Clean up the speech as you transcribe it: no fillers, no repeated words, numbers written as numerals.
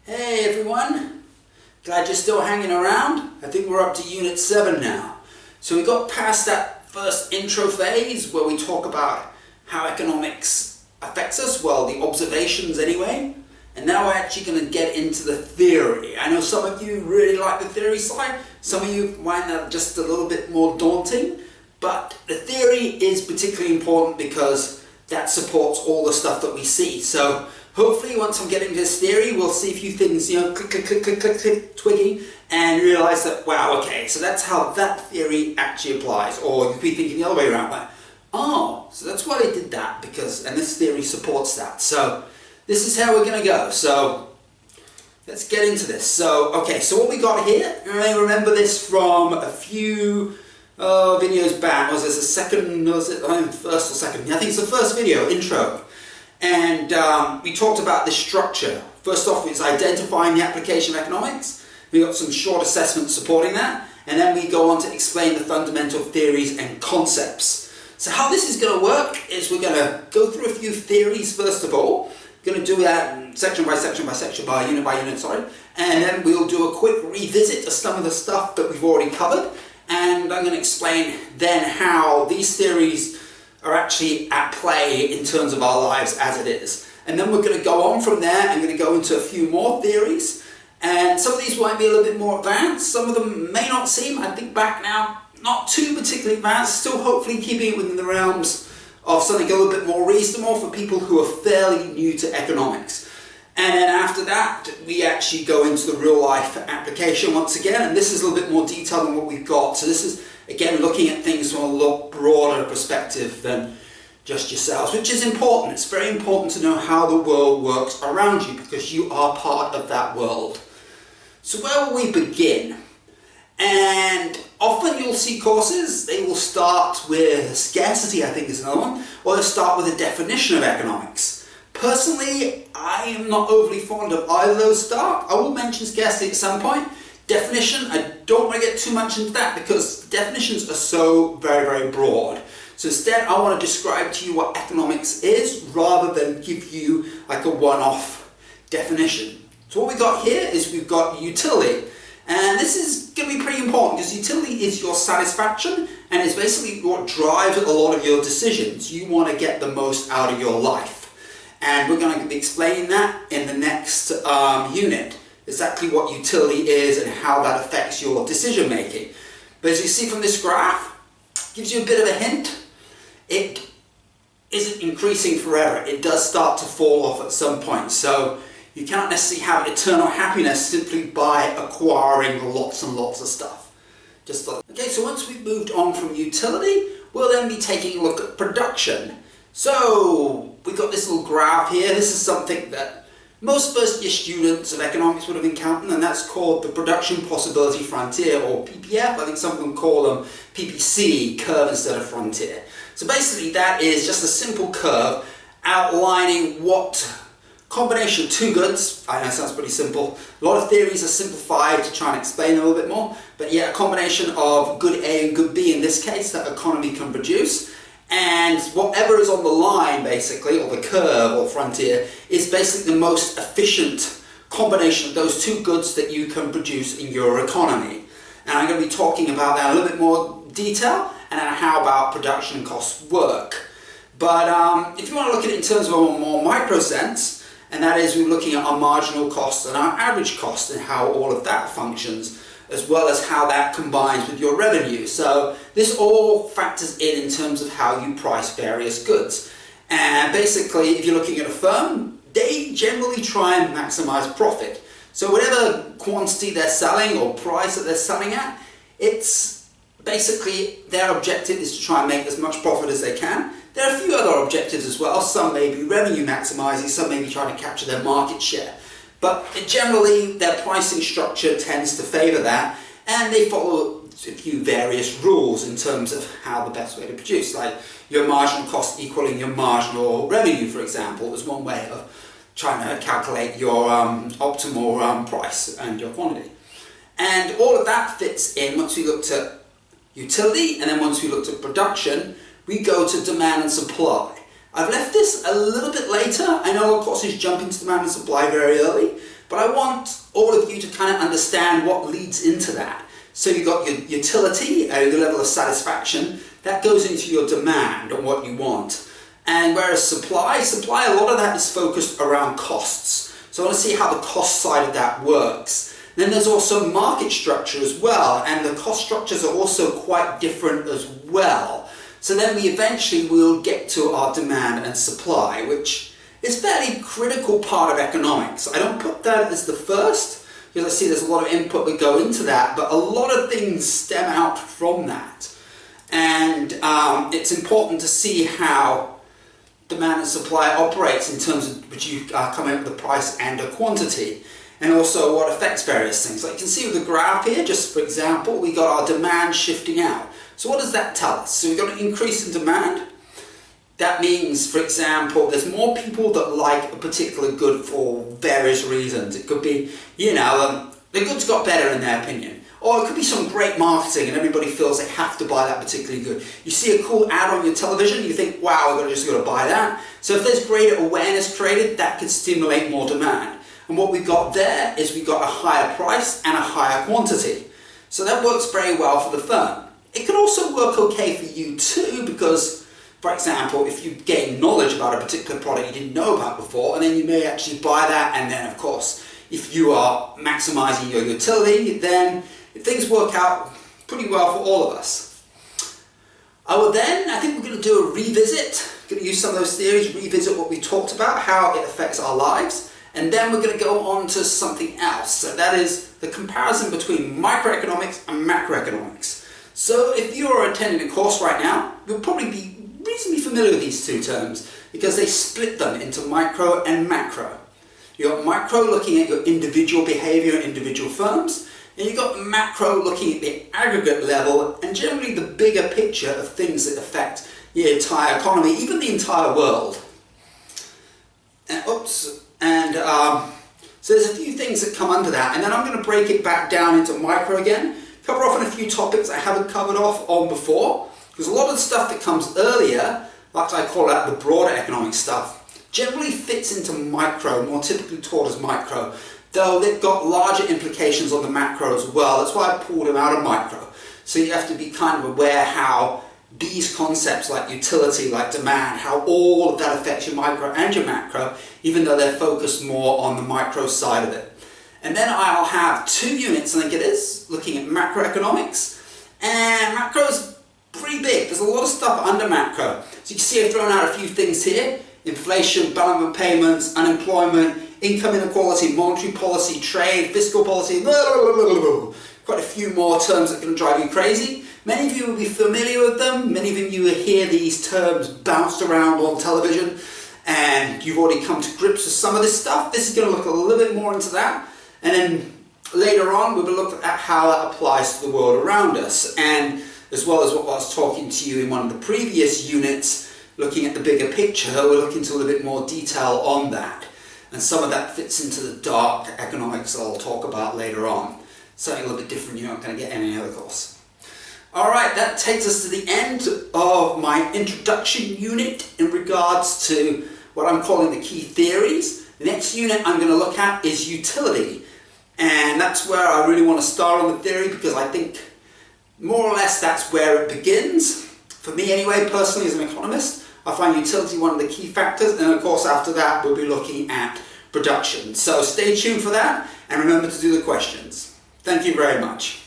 Hey everyone, glad you're still hanging around. I think we're up to Unit 7 now. So we got past that first intro phase where we talk about how economics affects us, well, the observations anyway. And now we're actually going to get into the theory. I know some of you really like the theory side, some of you find that just a little bit more daunting, but the theory is particularly important because that supports all the stuff that we see. So hopefully once I'm getting this theory, we'll see a few things, click, click, click, click, click, click, twigging, and realize that, wow, okay, so that's how that theory actually applies. Or you could be thinking the other way around, like, oh, so that's why they did that, and this theory supports that. So this is how we're going to go. So let's get into this. So, okay, so what we got here, you may remember this from a few videos back. Was this first or second? I think it's the first video, intro. And we talked about this structure. First off, it's identifying the application of economics. We got some short assessments supporting that. And then we go on to explain the fundamental theories and concepts. So how this is going to work is we're going to go through a few theories first of all. We're going to do that section by section by unit, sorry. And then we'll do a quick revisit of some of the stuff that we've already covered. And I'm going to explain then how these theories are actually at play in terms of our lives as it is. And then we're going to go on from there. I'm going to go into a few more theories. And some of these might be a little bit more advanced. Some of them may not seem, I think back now, not too particularly advanced. Still hopefully keeping it within the realms of something a little bit more reasonable for people who are fairly new to economics. And then after that, we actually go into the real life application once again. And this is a little bit more detailed than what we've got. So this is, again, looking at things from a lot broader perspective than just yourselves, which is important. It's very important to know how the world works around you because you are part of that world. So where will we begin? And often you'll see courses, they will start with scarcity, I think is another one, or they'll start with a definition of economics. Personally, I am not overly fond of either of those start. I will mention scarcity at some point. Definition, I don't want to get too much into that because definitions are so very, very broad. So instead, I want to describe to you what economics is rather than give you like a one-off definition. So what we got here is we've got utility. And this is going to be pretty important because utility is your satisfaction and it's basically what drives a lot of your decisions. You want to get the most out of your life. And we're going to be explaining that in the next unit. Exactly what utility is and how that affects your decision making. But as you see from this graph, it gives you a bit of a hint. It isn't increasing forever. It does start to fall off at some point. So you cannot necessarily have eternal happiness simply by acquiring lots and lots of stuff. Okay, so once we've moved on from utility, we'll then be taking a look at production. So we've got this little graph here. This is something that most first-year students of economics would have encountered, and that's called the Production Possibility Frontier, or PPF. I think some of them call them PPC, curve instead of frontier. So basically that is just a simple curve outlining what combination of two goods. I know it sounds pretty simple. A lot of theories are simplified to try and explain a little bit more, but yeah, a combination of good A and good B in this case that economy can produce. And whatever is on the line, basically, or the curve or frontier, is basically the most efficient combination of those two goods that you can produce in your economy. And I'm going to be talking about that in a little bit more detail, and how about production costs work. But if you want to look at it in terms of a more micro sense, and that is we're looking at our marginal costs and our average cost and how all of that functions, as well as how that combines with your revenue. So this all factors in terms of how you price various goods. And basically, if you're looking at a firm, they generally try and maximize profit. So whatever quantity they're selling or price that they're selling at, it's basically their objective is to try and make as much profit as they can. There are a few other objectives as well. Some may be revenue maximizing, some may be trying to capture their market share. But generally, their pricing structure tends to favor that, and they follow a few various rules in terms of how the best way to produce, like your marginal cost equaling your marginal revenue, for example, is one way of trying to calculate your optimal price and your quantity. And all of that fits in once we looked at utility, and then once we looked at production, we go to demand and supply. I've left this a little bit later. I know our courses jump into demand and supply very early, But I want all of you to kind of understand what leads into that. So you've got your utility, your level of satisfaction, that goes into your demand on what you want. And whereas supply, a lot of that is focused around costs. So I want to see how the cost side of that works. Then there's also market structure as well, and the cost structures are also quite different as well. So then we eventually will get to our demand and supply, which is a fairly critical part of economics. I don't put that as the first, because I see there's a lot of input that go into that, but a lot of things stem out from that. And it's important to see how demand and supply operates in terms of which you come up with a price and a quantity, and also what affects various things. Like you can see with the graph here, just for example, we got our demand shifting out. So what does that tell us? So we've got an increase in demand. That means, for example, there's more people that like a particular good for various reasons. It could be, the goods got better in their opinion. Or it could be some great marketing and everybody feels they have to buy that particularly good. You see a cool ad on your television, you think, wow, I've just got to buy that. So if there's greater awareness created, that could stimulate more demand. And what we've got there is we've got a higher price and a higher quantity. So that works very well for the firm. It could also work okay for you too, because, for example, if you gain knowledge about a particular product you didn't know about before, and then you may actually buy that, and then of course, if you are maximizing your utility, then things work out pretty well for all of us. I think we're going to do a revisit, going to use some of those theories, revisit what we talked about, how it affects our lives, and then we're going to go on to something else. So that is the comparison between microeconomics and macroeconomics. So if you are attending a course right now, you'll probably be reasonably familiar with these two terms because they split them into micro and macro. You've got micro looking at your individual behavior in individual firms, and you've got macro looking at the aggregate level and generally the bigger picture of things that affect the entire economy, even the entire world. So there's a few things that come under that, and then I'm going to break it back down into micro again, cover off on a few topics I haven't covered off on before, because a lot of the stuff that comes earlier, like I call out the broader economic stuff, generally fits into micro, more typically taught as micro, though they've got larger implications on the macro as well. That's why I pulled them out of micro. So you have to be kind of aware how these concepts like utility, like demand, how all of that affects your micro and your macro, even though they're focused more on the micro side of it. And then I'll have 2 units, I think it is, looking at macroeconomics. And macro is pretty big. There's a lot of stuff under macro. So you can see I've thrown out a few things here. Inflation, balance of payments, unemployment, income inequality, monetary policy, trade, fiscal policy, quite a few more terms that can drive you crazy. Many of you will be familiar with them. Many of you will hear these terms bounced around on television, and you've already come to grips with some of this stuff. This is going to look a little bit more into that. And then later on, we will look at how that applies to the world around us, and as well as what I was talking to you in one of the previous units, looking at the bigger picture, we'll look into a little bit more detail on that. And some of that fits into the dark economics I'll talk about later on. Something a little bit different you're not going to get in any other course. Alright, that takes us to the end of my introduction unit in regards to what I'm calling the key theories. The next unit I'm going to look at is utility. And that's where I really want to start on the theory, because I think more or less that's where it begins. For me anyway, personally as an economist, I find utility one of the key factors, and of course after that we'll be looking at production. So stay tuned for that, and remember to do the questions. Thank you very much.